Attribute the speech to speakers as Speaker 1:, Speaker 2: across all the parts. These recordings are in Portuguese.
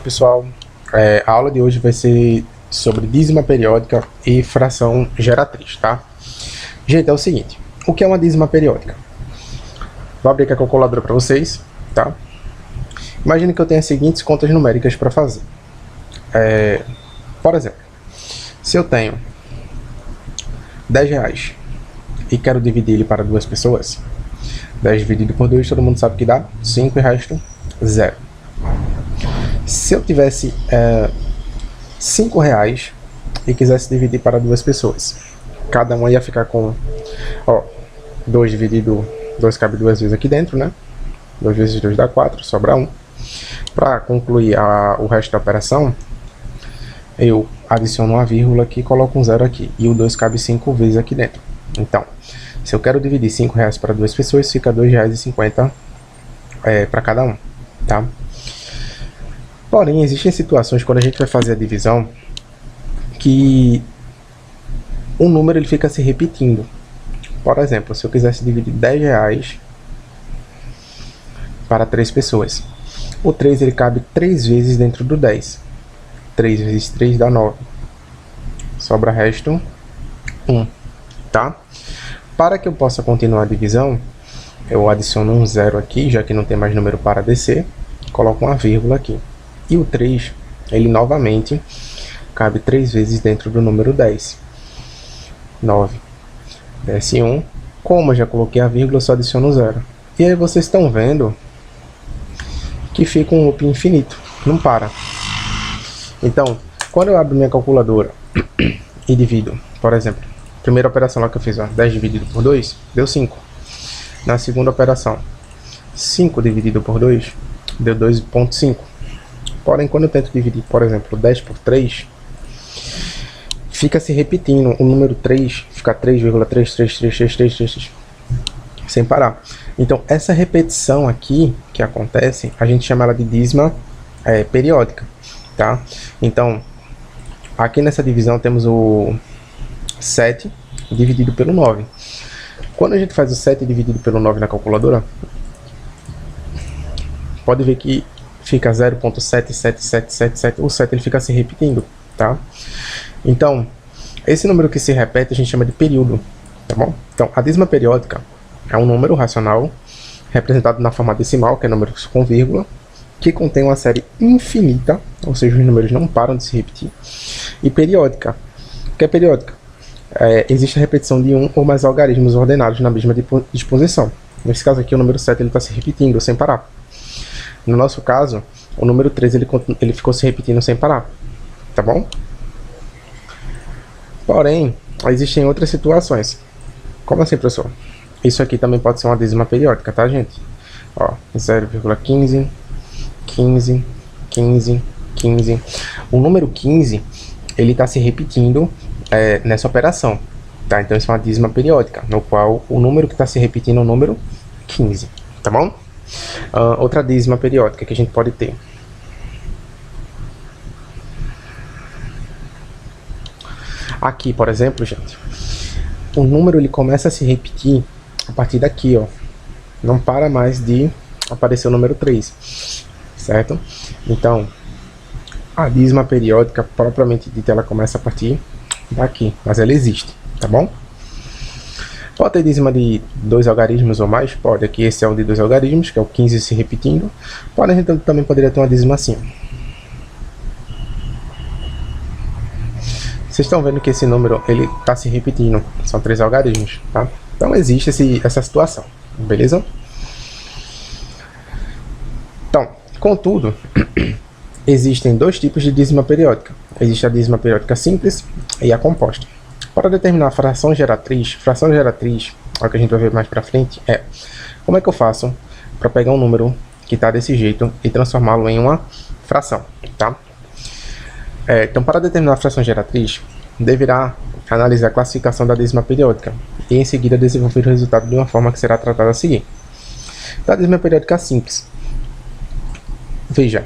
Speaker 1: pessoal, a aula de hoje vai ser sobre dízima periódica e fração geratriz, tá? Gente, é o seguinte, o que é uma dízima periódica? Vou abrir aqui a calculadora para vocês, tá? Imagine que eu tenho as seguintes contas numéricas para fazer. Por exemplo, se eu tenho R$10 e quero dividir ele para duas pessoas, 10 dividido por 2, todo mundo sabe que dá 5 e resto 0. Se eu tivesse R$5 e quisesse dividir para duas pessoas, cada uma ia ficar com 2 dividido, 2 cabe duas vezes aqui dentro, né? 2 vezes 2 dá 4, sobra 1. Para concluir o resto da operação, eu adiciono uma vírgula aqui e coloco um 0 aqui. E o 2 cabe 5 vezes aqui dentro. Então, se eu quero dividir R$5 para duas pessoas, fica R$2,50 para cada um, tá? Porém, existem situações quando a gente vai fazer a divisão que o número ele fica se repetindo. Por exemplo, se eu quisesse dividir R$10 para 3 pessoas, o 3 ele cabe 3 vezes dentro do 10. 3 vezes 3 dá 9. Sobra resto 1, tá? Para que eu possa continuar a divisão, eu adiciono um 0 aqui, já que não tem mais número para descer, coloco uma vírgula aqui. E o 3, ele novamente cabe 3 vezes dentro do número 10. 9. Desce 1. Como eu já coloquei a vírgula, eu só adiciono 0. E aí vocês estão vendo que fica um loop infinito, não para. Então, quando eu abro minha calculadora e divido, por exemplo, primeira operação lá que eu fiz, 10 dividido por 2, deu 5. Na segunda operação, 5 dividido por 2, deu 2,5. Porém, quando eu tento dividir, por exemplo, 10 por 3, fica se repetindo o número 3, fica 3,33333 sem parar. Então, essa repetição aqui que acontece, a gente chama ela de dízima periódica, tá? Então, aqui nessa divisão temos o 7 dividido pelo 9. Quando a gente faz o 7 dividido pelo 9 na calculadora, pode ver que fica 0.7777, o 7 ele fica se repetindo, tá? Então, esse número que se repete a gente chama de período, tá bom? Então, a dízima periódica é um número racional representado na forma decimal, que é números com vírgula, que contém uma série infinita, ou seja, os números não param de se repetir. E periódica, o que é periódica? Existe a repetição de um ou mais algarismos ordenados na mesma disposição. Nesse caso aqui, o número 7 está se repetindo sem parar. No nosso caso, o número 3 ele ficou se repetindo sem parar, tá bom? Porém, existem outras situações. Como assim, professor? Isso aqui também pode ser uma dízima periódica, tá, gente? 0,15, 15, 15, 15. O número 15, ele está se repetindo nessa operação, tá? Então isso é uma dízima periódica, no qual o número que está se repetindo é o número 15, tá bom? Outra dízima periódica que a gente pode ter. Aqui, por exemplo, gente, o número ele começa a se repetir a partir daqui, não para mais de aparecer o número 3, certo? Então, a dízima periódica propriamente dita, ela começa a partir daqui, mas ela existe, tá bom? Pode ter dízima de 2 algarismos ou mais, pode. Aqui esse é o de 2 algarismos, que é o 15 se repetindo. Porém, a gente também poderia ter uma dízima assim. Vocês estão vendo que esse número ele está se repetindo, são 3 algarismos, tá? Então existe essa situação, beleza? Então, contudo, existem dois tipos de dízima periódica. Existe a dízima periódica simples e a composta. Para determinar a fração geratriz, o que a gente vai ver mais pra frente, como é que eu faço para pegar um número que está desse jeito e transformá-lo em uma fração, tá? Então, para determinar a fração geratriz, deverá analisar a classificação da dízima periódica e em seguida desenvolver o resultado de uma forma que será tratada a seguir. Da dízima periódica simples, veja,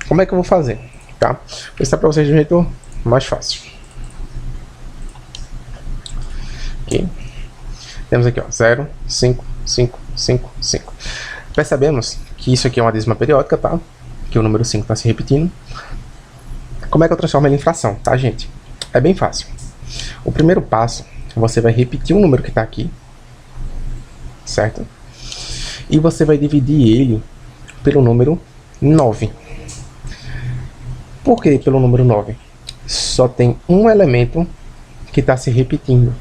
Speaker 1: como é que eu vou fazer, tá? Vou mostrar para vocês de um jeito mais fácil. Aqui. Temos aqui, 0, 5, 5, 5, 5. Percebemos que isso aqui é uma dízima periódica, tá? que o número 5 está se repetindo. Como é que eu transformo ele em fração, tá, gente? É bem fácil. O primeiro passo, você vai repetir o número que está aqui, certo? E você vai dividir ele pelo número 9. Por que pelo número 9? Só tem um elemento que está se repetindo,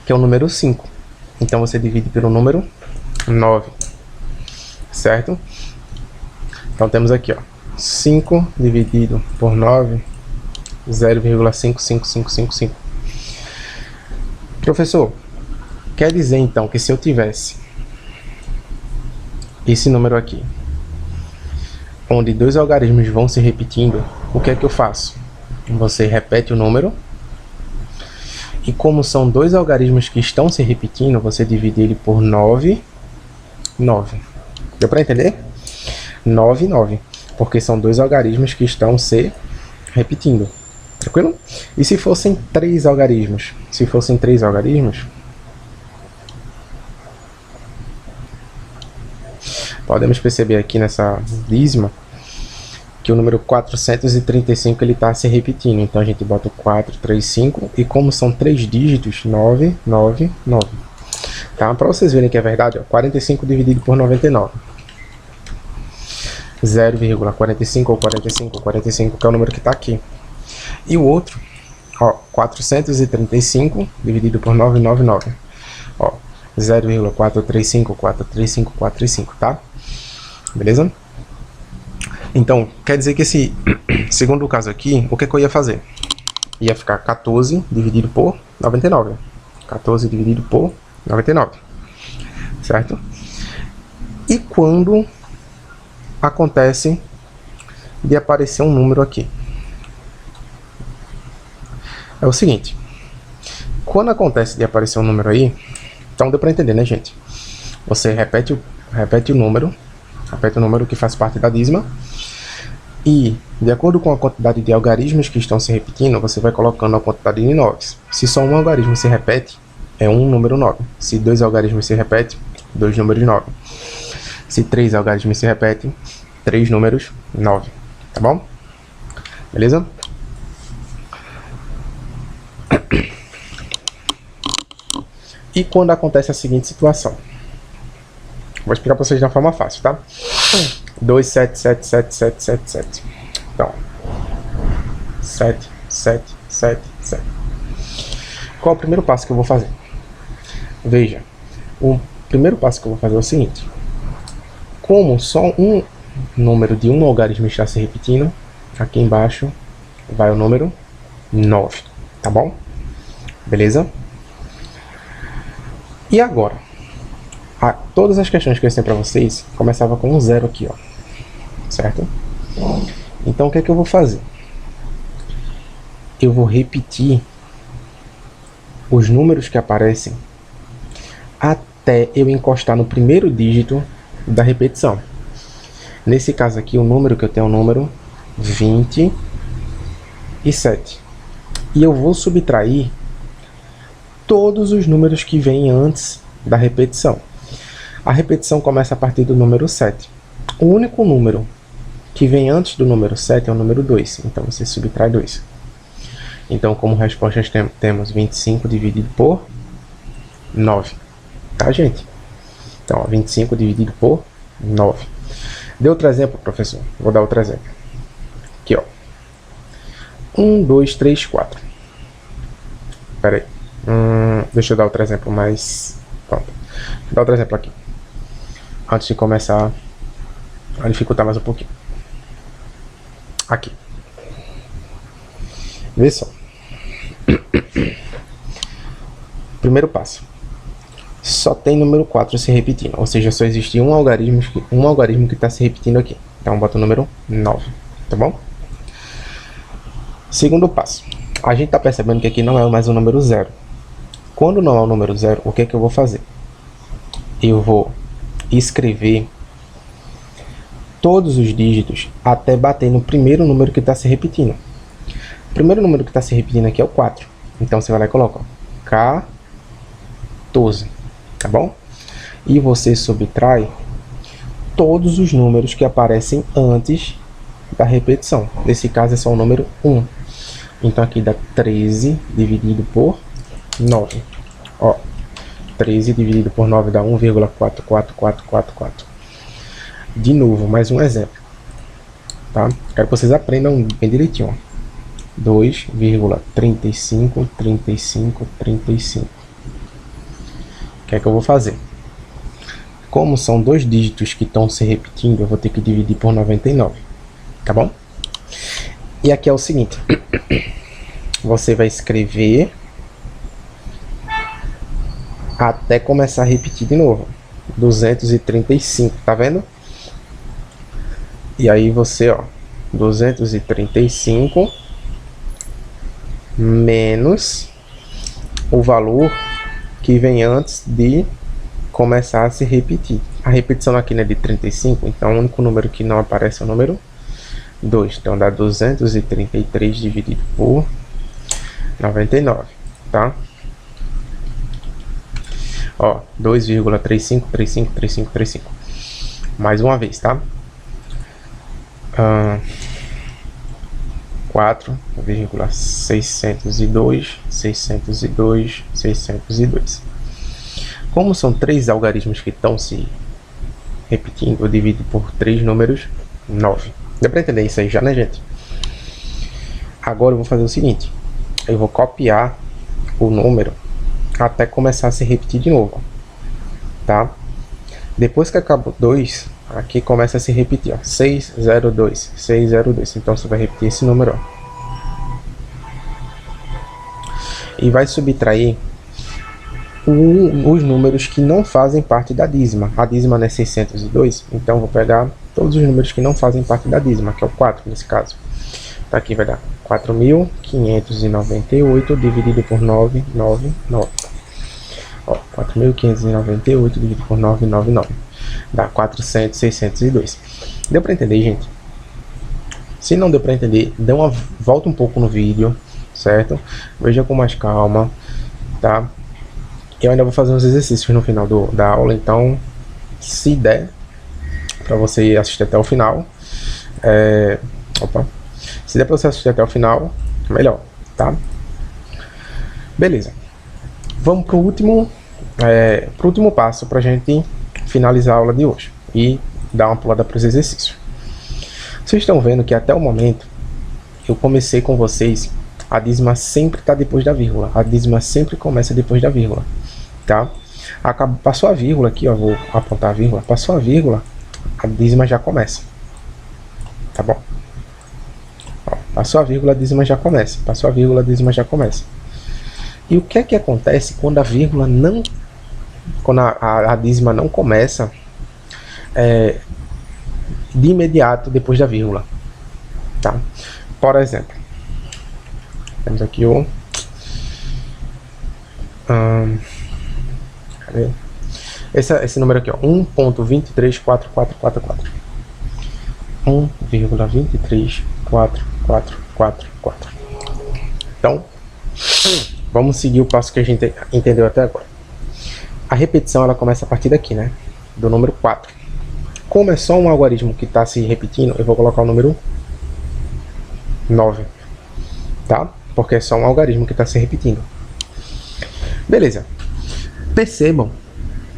Speaker 1: que é o número 5. Então você divide pelo número 9, certo? Então temos aqui, ó, 5 dividido por 9, 0,55555. Professor, quer dizer então que se eu tivesse esse número aqui, onde dois algarismos vão se repetindo, o que é que eu faço? Você repete o número, e como são dois algarismos que estão se repetindo, você divide ele por 9. Deu para entender? 9, 9. Porque são dois algarismos que estão se repetindo. Tranquilo? E se fossem três algarismos? Se fossem três algarismos, podemos perceber aqui nessa dízima que o número 435 ele está se repetindo. Então a gente bota o 435 e como são três dígitos, 9, 9, 9. Tá? Para vocês verem que é verdade, ó, 45 dividido por 99. 0,45 ou 45, que é o número que está aqui. E o outro, ó, 435 dividido por 999. Ó, 0,435, tá? Beleza? Então, quer dizer que esse segundo caso aqui, o que eu ia fazer? Ia ficar 14 dividido por 99. 14 dividido por 99. Certo? E quando acontece de aparecer um número aqui? É o seguinte. Quando acontece de aparecer um número aí, então deu para entender, né, gente? Você repete o número que faz parte da dízima. E, de acordo com a quantidade de algarismos que estão se repetindo, você vai colocando a quantidade de 9. Se só um algarismo se repete, é um número 9. Se dois algarismos se repetem, dois números 9. Se três algarismos se repetem, três números 9. Tá bom? Beleza? E quando acontece a seguinte situação? Vou explicar para vocês de uma forma fácil, tá? 2, 7, 7, 7, 7, 7, 7. Então, 7, 7, 7, 7. Qual é o primeiro passo que eu vou fazer? Veja, o primeiro passo que eu vou fazer é o seguinte. Como só um número de um algarismo está se repetindo, aqui embaixo vai o número 9, tá bom? Beleza? E agora? Todas as questões que eu ensinei para vocês começavam com um zero aqui, ó, certo? Então o que é que eu vou fazer? Eu vou repetir os números que aparecem até eu encostar no primeiro dígito da repetição. Nesse caso aqui, o número que eu tenho é o número 27. E eu vou subtrair todos os números que vêm antes da repetição. A repetição começa a partir do número 7. O único número que vem antes do número 7 é o número 2. Então você subtrai 2. Então, como resposta, temos 25 dividido por 9. Tá, gente? Então, ó, 25 dividido por 9. Dê outro exemplo, professor? Vou dar outro exemplo. Aqui, ó. 1, 2, 3, 4. Espera aí. Deixa eu dar outro exemplo mais... Pronto. Vou dar outro exemplo aqui. Antes de começar a dificultar mais um pouquinho. Aqui. Vê só. Primeiro passo. Só tem número 4 se repetindo. Ou seja, só existe um algarismo que está se repetindo aqui. Então, bota o número 9. Tá bom? Segundo passo. A gente está percebendo que aqui não é mais o número 0. Quando não é o número 0, o que é que eu vou fazer? Eu vou escrever todos os dígitos até bater no primeiro número que está se repetindo. O primeiro número que está se repetindo aqui é o 4. Então você vai lá e coloca 14, tá bom? E você subtrai todos os números que aparecem antes da repetição. Nesse caso é só o número 1. Então aqui dá 13 dividido por 9. Ó, 13 dividido por 9 dá 1,44444. De novo, mais um exemplo. Tá? Quero que vocês aprendam bem direitinho. 2,353535. O que é que eu vou fazer? Como são dois dígitos que estão se repetindo, eu vou ter que dividir por 99. Tá bom? E aqui é o seguinte. Você vai escrever até começar a repetir de novo. 235, tá vendo? E aí você, ó, 235 menos o valor que vem antes de começar a se repetir. A repetição aqui, né, de 35, então o único número que não aparece é o número 2. Então dá 233 dividido por 99, tá? Ó, 2,35353535. Mais uma vez, tá? 4,602. Como são três algarismos que estão se repetindo, eu divido por três números, 9. Deu para entender isso aí já, né, gente? Agora eu vou fazer o seguinte. Eu vou copiar o número até começar a se repetir de novo, tá? Depois que acabou 2, aqui começa a se repetir, ó, 602, 602. Então você vai repetir esse número, ó, e vai subtrair os números que não fazem parte da dízima. A dízima é 602, então eu vou pegar todos os números que não fazem parte da dízima, que é o 4 nesse caso. Tá, aqui vai dar 4.598 dividido por 999. Ó, 4.598 dividido por 999. Dá 602. Deu para entender, gente? Se não deu para entender, volta um pouco no vídeo, certo? Veja com mais calma, tá? Eu ainda vou fazer uns exercícios no final da aula, então se der para você assistir até o final, se der para você assistir até o final, melhor, tá? Beleza. Vamos pro último passo para a gente finalizar a aula de hoje e dar uma pulada para os exercícios. Vocês estão vendo que até o momento eu comecei com vocês, a dízima sempre está depois da vírgula, a dízima sempre começa depois da vírgula, tá? Passou a vírgula aqui, ó, vou apontar a vírgula, passou a vírgula, a dízima já começa, tá bom? Ó, passou a vírgula, a dízima já começa, passou a vírgula, a dízima já começa. E o que é que acontece quando a vírgula não, quando a dízima não começa de imediato depois da vírgula, tá? Por exemplo, temos aqui o cadê? Esse número aqui, ó, 1.2344444. 1,2344444. Então, vamos seguir o passo que a gente entendeu até agora. A repetição ela começa a partir daqui, né? Do número 4. Como é só um algarismo que está se repetindo, eu vou colocar o número 9, tá? Porque é só um algarismo que está se repetindo. Beleza. Percebam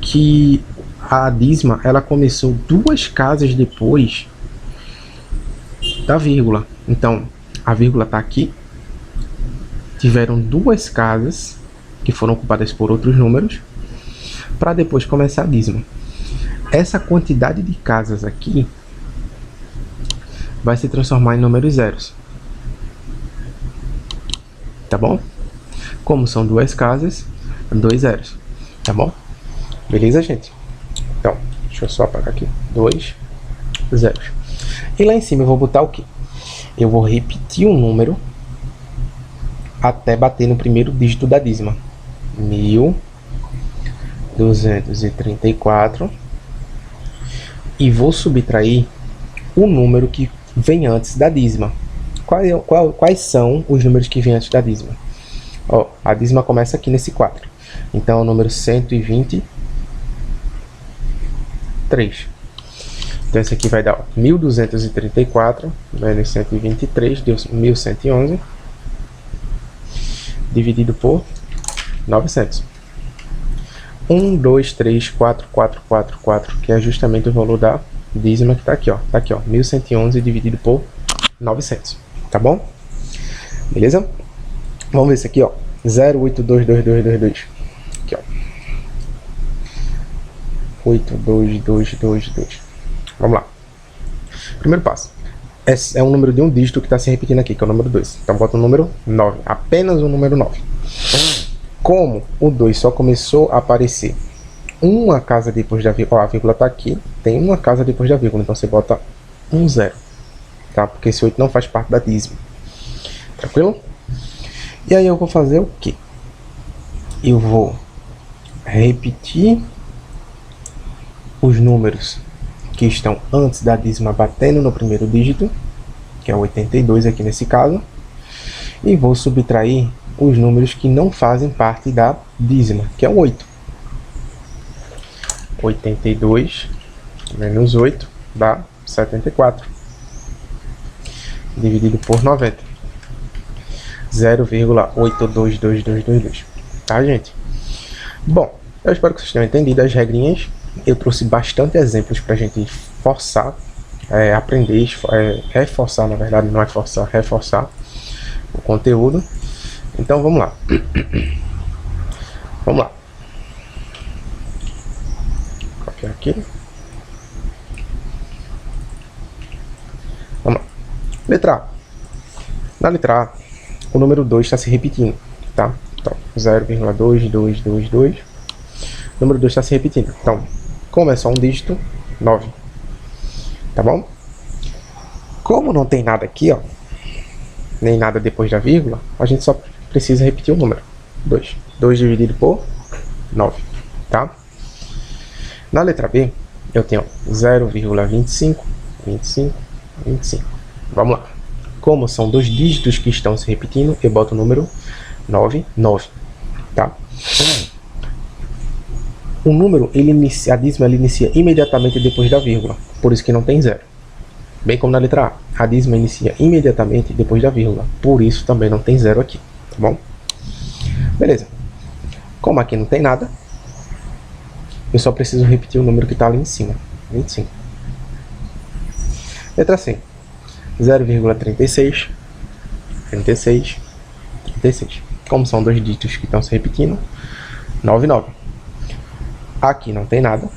Speaker 1: que a dízima ela começou 2 casas depois da vírgula. Então, a vírgula está aqui. Tiveram 2 casas que foram ocupadas por outros números para depois começar a dízima. Essa quantidade de casas aqui vai se transformar em números zeros, tá bom? Como são 2 casas, 2 zeros, tá bom? Beleza, gente? Então, deixa eu só apagar aqui, 2 zeros. E lá em cima eu vou botar o quê? Eu vou repetir um número até bater no primeiro dígito da dízima. 1.234. E vou subtrair o número que vem antes da dízima. Quais são os números que vêm antes da dízima? Ó, a dízima começa aqui nesse 4. Então é o número 123. Então esse aqui vai dar 1.234 menos 123, deu 1.111, dividido por 900. 1, 2, 3, 4, 4, 4, 4, que é justamente o valor da dízima que está aqui, ó. Tá aqui, ó, 1.111 dividido por 900, tá bom? Beleza? Vamos ver isso aqui, ó. 0822222. Aqui, ó. 82222. Vamos lá. Primeiro passo. É um número de um dígito que está se repetindo aqui, que é o número 2. Então bota o número 9. Apenas o número 9. Como o 2 só começou a aparecer uma casa depois da vírgula, ó, a vírgula está aqui, tem uma casa depois da vírgula, então você bota 0, tá? Porque esse 8 não faz parte da dízima. Tranquilo? E aí eu vou fazer o quê? Eu vou repetir os números que estão antes da dízima batendo no primeiro dígito, que é o 82 aqui nesse caso, e vou subtrair os números que não fazem parte da dízima, que é o 8. 82 menos 8 dá 74, dividido por 90. 0,822222. Tá, gente? Bom, eu espero que vocês tenham entendido as regrinhas. Eu trouxe bastante exemplos para a gente forçar, aprender, reforçar, na verdade, não é forçar, reforçar o conteúdo. Então vamos lá. Vamos lá. Copiar aqui. Vamos lá. Letra A. Na letra A, o número 2 está se repetindo, tá? Então, 0,2222. O número 2 está se repetindo. Então, como é só um dígito, 9. Tá bom? Como não tem nada aqui, ó, nem nada depois da vírgula, a gente só precisa repetir o número. 2. 2 dividido por 9, tá? Na letra B, eu tenho 0,25, 25, 25. Vamos lá. Como são dois dígitos que estão se repetindo, eu boto o número 9, 9, tá? O número, a dízima inicia imediatamente depois da vírgula, por isso que não tem 0. Bem como na letra A, a dízima inicia imediatamente depois da vírgula, por isso também não tem 0 aqui, tá bom? Beleza. Como aqui não tem nada, eu só preciso repetir o número que está ali em cima, 25. Letra C, 0,36, 36, 36. Como são dois dígitos que estão se repetindo, 9, 9. Aqui não tem nada.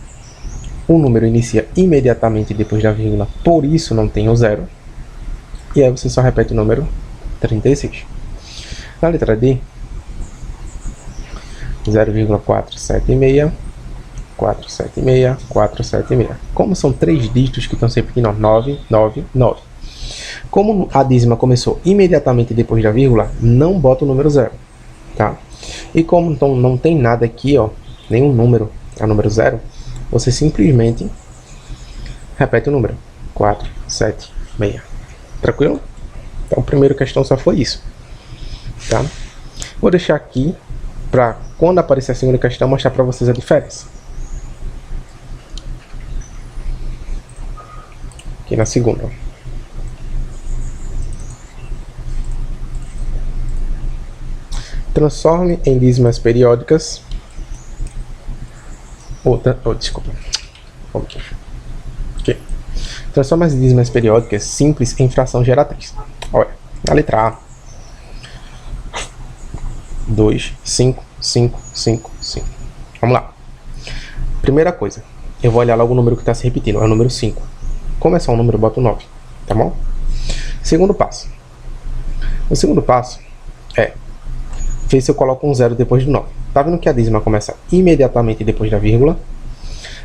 Speaker 1: O número inicia imediatamente depois da vírgula, por isso não tem o 0. E aí você só repete o número 36. Na letra D, 0,476, 476, 476. Como são três dígitos que estão se repetindo, 9, 9, 9. Como a dízima começou imediatamente depois da vírgula, não bota o número 0, tá? E como então não tem nada aqui, ó, nenhum número, é o número 0, você simplesmente repete o número 4, 7, 6. Tranquilo? Então a primeira questão só foi isso, tá? Vou deixar aqui para quando aparecer a segunda questão mostrar para vocês a diferença. Aqui na segunda. Transforme em dízimas periódicas. Desculpa. Okay. Transforme as dízimas periódicas simples em fração geratriz. Olha, na letra A, 2, 5, 5, 5, 5. Vamos lá. Primeira coisa, eu vou olhar logo o número que está se repetindo, é o número 5. Como é só um número, eu boto 9, tá bom? Segundo passo. O segundo passo é ver se eu coloco um 0 depois do 9. Tá vendo que a dízima começa imediatamente depois da vírgula?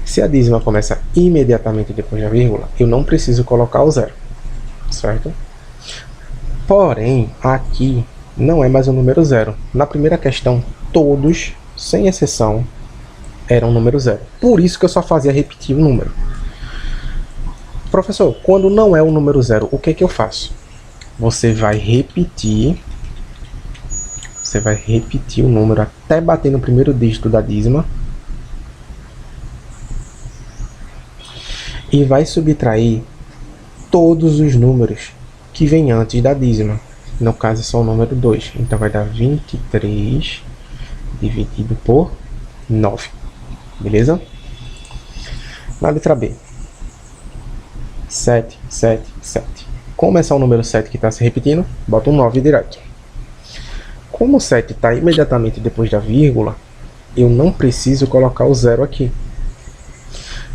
Speaker 1: Se a dízima começa imediatamente depois da vírgula, eu não preciso colocar o 0, certo? Porém, aqui não é mais o número 0. Na primeira questão, todos, sem exceção, eram número 0. Por isso que eu só fazia repetir o número. Professor, quando não é o número 0, o que é que eu faço? Você vai repetir o número até bater no primeiro dígito da dízima. e vai subtrair todos os números que vêm antes da dízima. No caso é só o número 2. Então vai dar 23 dividido por 9. Beleza? Na letra B. 7, 7, 7. Como é só o número 7 que está se repetindo, bota um 9 direto. Como o 7 está imediatamente depois da vírgula, eu não preciso colocar o 0 aqui.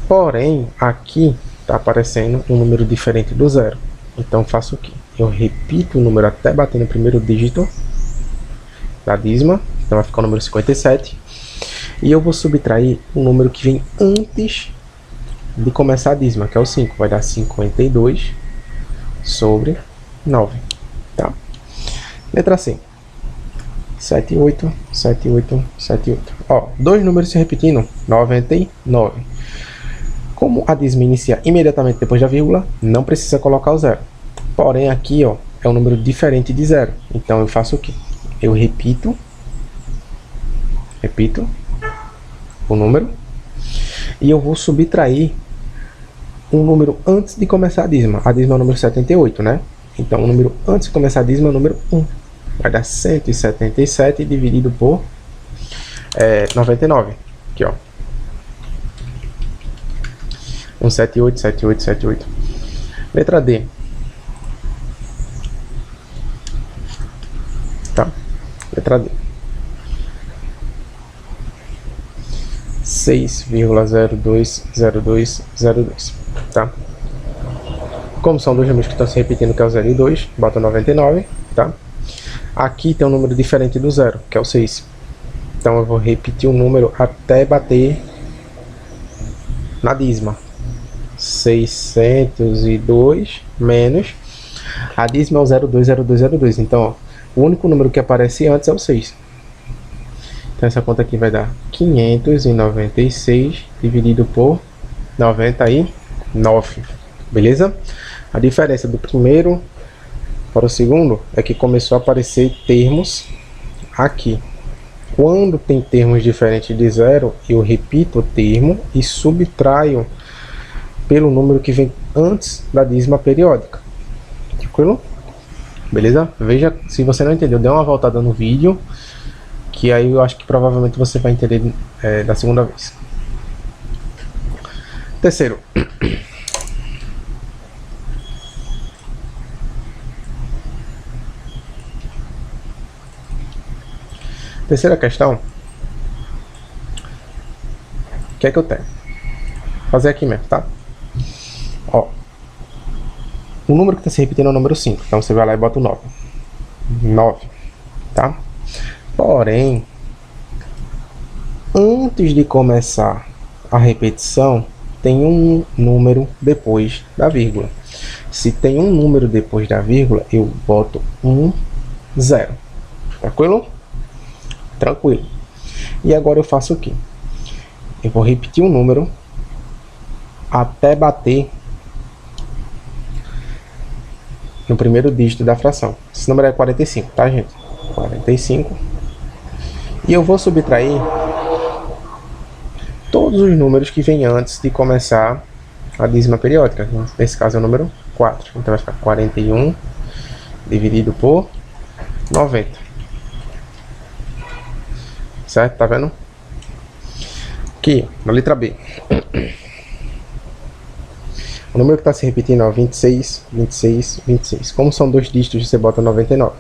Speaker 1: Porém, aqui está aparecendo um número diferente do 0. Então faço o quê? Eu repito o número até bater no primeiro dígito da dízima. Então vai ficar o número 57. E eu vou subtrair o número que vem antes de começar a dízima, que é o 5. Vai dar 52 sobre 9. Tá? Letra C. 7, 8, 7, 8, 7, 8. Ó, dois números se repetindo, 99. Como a dízima inicia imediatamente depois da vírgula, não precisa colocar o 0. Porém, aqui ó, é um número diferente de 0. Então eu faço o quê? Eu repito o número e eu vou subtrair um número antes de começar a dízima. A dízima é o número 78, né? Então o número antes de começar a dízima é o número 1. Vai dar 177 dividido por 99. Aqui ó. 178, 78, 78. Letra D. Tá? Letra D. 6,020202. Tá? Como são dois números que estão se repetindo, que é o 0 e 2, bota 99, tá? Aqui tem um número diferente do 0, que é o 6. Então eu vou repetir o número até bater na dízima. 602 menos a dízima é o 020202. Então ó, o único número que aparece antes é o 6. Então essa conta aqui vai dar 596 dividido por 99. Beleza? A diferença do primeiro para o segundo é que começou a aparecer termos aqui. Quando tem termos diferentes de 0, eu repito o termo e subtraio pelo número que vem antes da dízima periódica. Tranquilo? Beleza? Veja, se você não entendeu, dê uma voltada no vídeo, que aí eu acho que provavelmente você vai entender da segunda vez. Terceiro. Terceira questão. O que é que eu tenho? Vou fazer aqui mesmo, tá? Ó, o número que está se repetindo é o número 5. Então você vai lá e bota o 9. 9, tá? Porém, antes de começar a repetição, tem um número depois da vírgula. Se tem um número depois da vírgula, eu boto 0. Tranquilo? Tranquilo. E agora eu faço o quê? Eu vou repetir o número até bater no primeiro dígito da fração. Esse número é 45, tá, gente? 45. E eu vou subtrair todos os números que vêm antes de começar a dízima periódica. Nesse caso é o número 4. Então vai ficar 41 dividido por 90. Certo? Tá vendo? Aqui, na letra B. O número que está se repetindo é 26, 26, 26. Como são dois dígitos, você bota 99.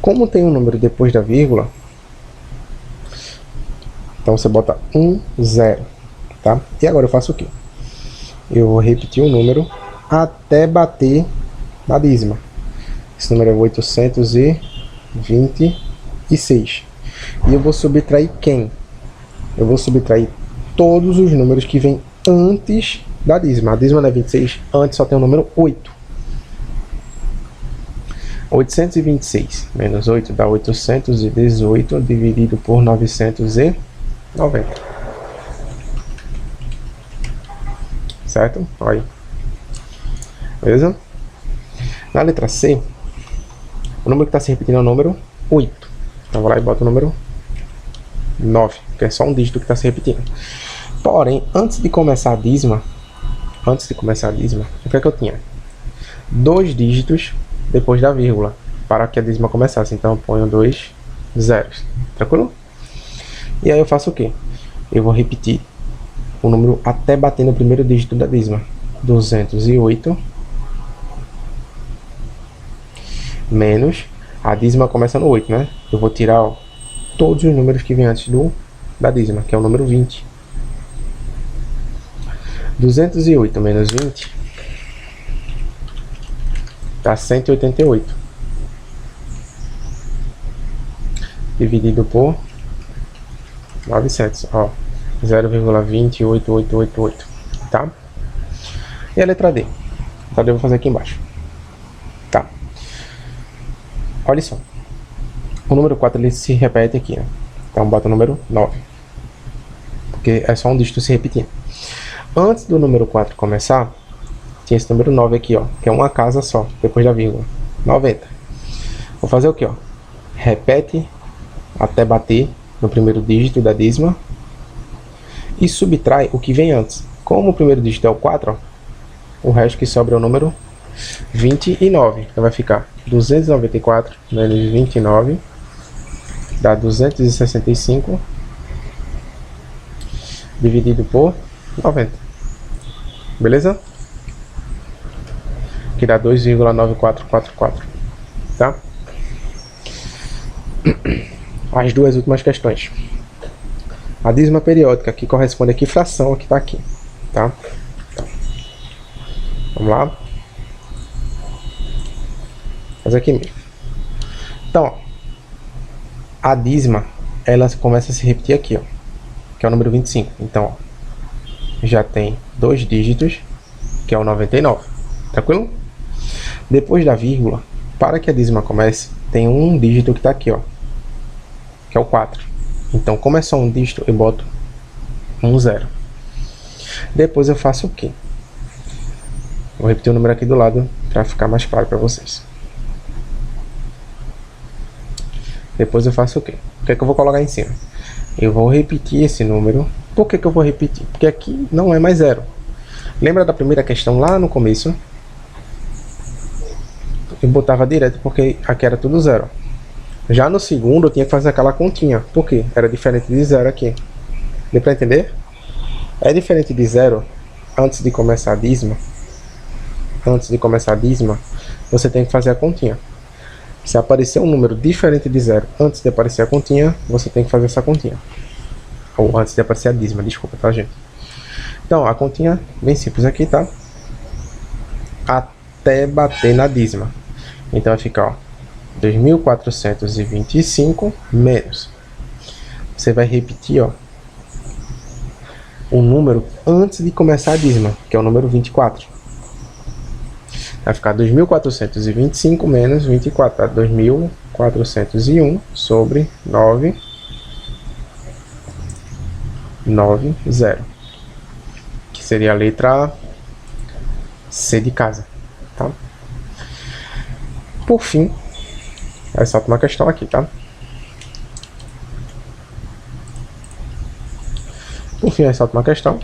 Speaker 1: Como tem um número depois da vírgula, então você bota 0, tá? E agora eu faço o quê? Eu vou repetir o número até bater na dízima. Esse número é 826. E eu vou subtrair quem? Eu vou subtrair todos os números que vêm antes da dízima. A dízima não é 26, antes só tem o número 8. 826 menos 8 dá 818 dividido por 990. Certo? Olha aí. Beleza? Na letra C, o número que está se repetindo é o número 8. Então vou lá e boto o número 9, que é só um dígito que está se repetindo. Porém, antes de começar a dízima, antes de começar a dízima, o que é que eu tinha? 2 dígitos depois da vírgula, para que a dízima começasse. Então eu ponho 2 zeros, tranquilo? E aí eu faço o quê? Eu vou repetir o número até bater no primeiro dígito da dízima. 208 menos, a dízima começa no 8, né? Eu vou tirar, ó, todos os números que vêm antes da dízima, que é o número 20. 208 menos 20 dá 188. Dividido por 900, ó, 0,28888, tá? E a letra D? A letra D eu vou fazer aqui embaixo, tá? Olha só, o número 4 ele se repete aqui, né? Então bota o número 9, porque é só um dígito se repetindo. Antes do número 4 começar, tinha esse número 9 aqui, ó, que é uma casa só, depois da vírgula, 90. Vou fazer o que, ó? Repete até bater no primeiro dígito da dízima e subtrai o que vem antes. Como o primeiro dígito é o 4, ó, o resto que sobra é o número 29. Então vai ficar 294 menos 29 dá 265 dividido por 90. Beleza? Que dá 2,9444, tá? As duas últimas questões. A dízima periódica, que corresponde a que fração que está aqui, tá? Então, vamos lá. Fazer aqui mesmo. Então, ó, a dízima, ela começa a se repetir aqui, ó, que é o número 25. Então, ó, já tem 2 dígitos, que é o 99. Tranquilo? Depois da vírgula, para que a dízima comece, tem um dígito que está aqui, ó, que é o 4. Então, como é só um dígito, eu boto um 0. Depois eu faço o quê? Vou repetir o número aqui do lado para ficar mais claro para vocês. Depois eu faço o quê? O que é que eu vou colocar em cima? Eu vou repetir esse número. Por que que eu vou repetir? Porque aqui não é mais 0. Lembra da primeira questão lá no começo? Eu botava direto porque aqui era tudo 0. Já no segundo eu tinha que fazer aquela continha. Por quê? Era diferente de 0 aqui. Deu pra entender? É diferente de 0 antes de começar a dízima. Antes de começar a dízima, você tem que fazer a continha. Se aparecer um número diferente de 0 antes de aparecer a continha, você tem que fazer essa continha. Ou antes de aparecer a dízima, desculpa, tá, gente? Então, a continha bem simples aqui, tá? Até bater na dízima. Então vai ficar, ó, 2.425 menos. Você vai repetir, ó, o número antes de começar a dízima, que é o número 24. Vai ficar 2.425 menos 24, tá? 2.401 sobre 990, que seria a letra C de casa, tá? Por fim, essa última questão aqui, tá? Por fim, essa última questão.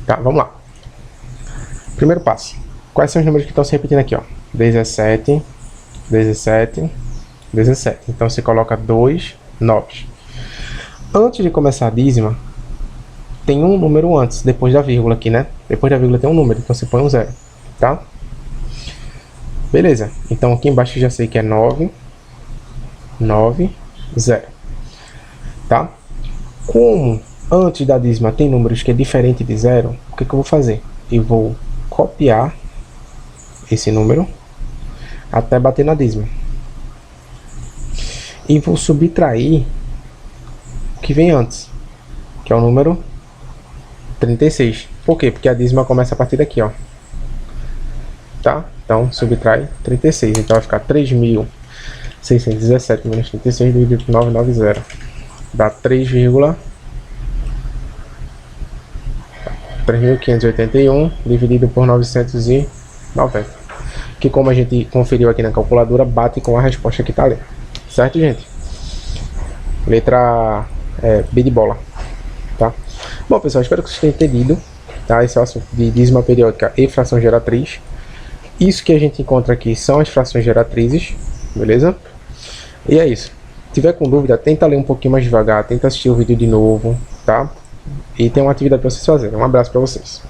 Speaker 1: Tá, vamos lá. Primeiro passo. Quais são os números que estão se repetindo aqui, ó? 17, 17, 17. Então você coloca 2 9. Antes de começar a dízima, tem um número antes, depois da vírgula aqui, né? Depois da vírgula tem um número, então você põe um 0, tá? Beleza. Então aqui embaixo eu já sei que é 9, 9, 0. Tá? Como antes da dízima tem números que é diferente de 0, o que eu vou fazer? Eu vou copiar esse número até bater na dízima. E vou subtrair o que vem antes, que é o número 36. Por quê? Porque a dízima começa a partir daqui, ó. Tá? Então, subtrai 36. Então vai ficar 3.617 menos 36 dividido por 990. Dá 3.581 dividido por 990. Que, como a gente conferiu aqui na calculadora, bate com a resposta que está ali. Certo, gente? Letra B de bola, tá? Bom, pessoal, espero que vocês tenham entendido, tá? Esse é o assunto de dízima periódica e fração geratriz. Isso que a gente encontra aqui são as frações geratrizes, beleza? E é isso. Se tiver com dúvida, tenta ler um pouquinho mais devagar, tenta assistir o vídeo de novo, tá? E tem uma atividade para vocês fazerem. Um abraço para vocês.